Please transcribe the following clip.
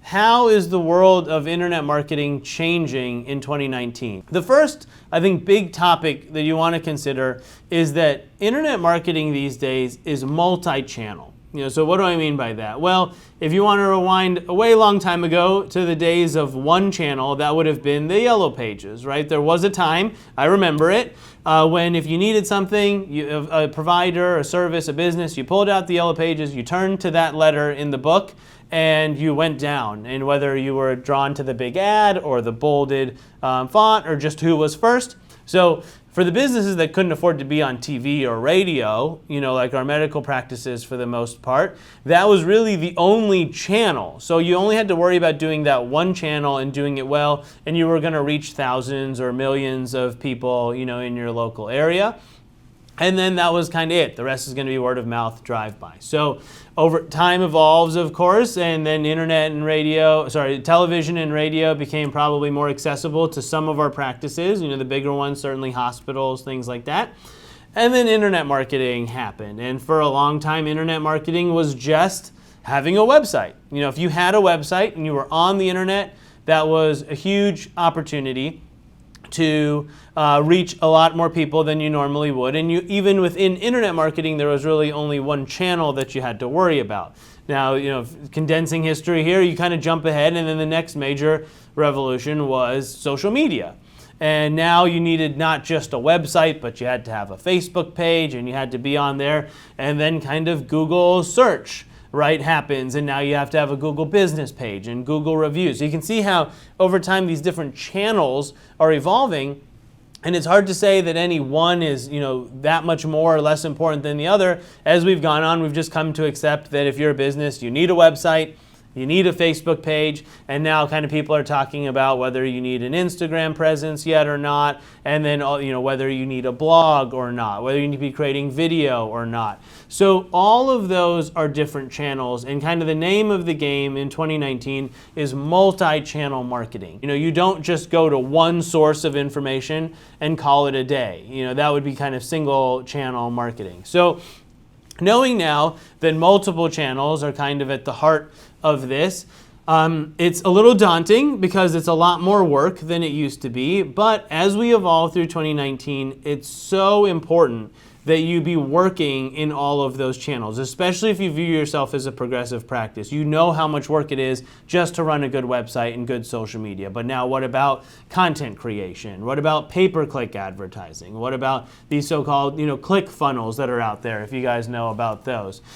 how is the world of internet marketing changing in 2019? The first, I think, big topic that you want to consider is that internet marketing these days is multi-channel. So what do I mean by that? Well, if you want to rewind a way long time ago to the days of one channel, that would have been the Yellow Pages, right? There was a time, I remember it, when if you needed something, a provider, a service, a business, you pulled out the Yellow Pages, you turned to that letter in the book, and you went down. And whether you were drawn to the big ad or the bolded font or just who was first. So for the businesses that couldn't afford to be on TV or radio, like our medical practices for the most part, that was really the only channel. So you only had to worry about doing that one channel and doing it well, and you were going to reach thousands or millions of people, in your local area. And then that was kind of it. The rest is going to be word of mouth, drive-by. So over time evolves, of course, and then television and radio became probably more accessible to some of our practices, the bigger ones, certainly hospitals, things like that. And then internet marketing happened. And for a long time, internet marketing was just having a website. If you had a website and you were on the internet, that was a huge opportunity to reach a lot more people than you normally would. And even within internet marketing, there was really only one channel that you had to worry about. Now, condensing history here, you kind of jump ahead, and then the next major revolution was social media. And now you needed not just a website, but you had to have a Facebook page, and you had to be on there, and then kind of Google search, right, happens, and now you have to have a Google business page and Google reviews. So you can see how over time these different channels are evolving, and it's hard to say that any one is that much more or less important than the other. As we've gone on, we've just come to accept that if you're a business, you need a website, you need a Facebook page, and now kind of people are talking about whether you need an Instagram presence yet or not, and then whether you need a blog or not, whether you need to be creating video or not. So all of those are different channels, and kind of the name of the game in 2019 is multi-channel marketing. You don't just go to one source of information and call it a day. That would be kind of single channel marketing. So knowing now that multiple channels are kind of at the heart of this, it's a little daunting because it's a lot more work than it used to be. But as we evolve through 2019, it's so important that you be working in all of those channels, especially if you view yourself as a progressive practice. You know how much work it is just to run a good website and good social media. But now what about content creation? What about pay-per-click advertising? What about these so-called, click funnels that are out there, if you guys know about those?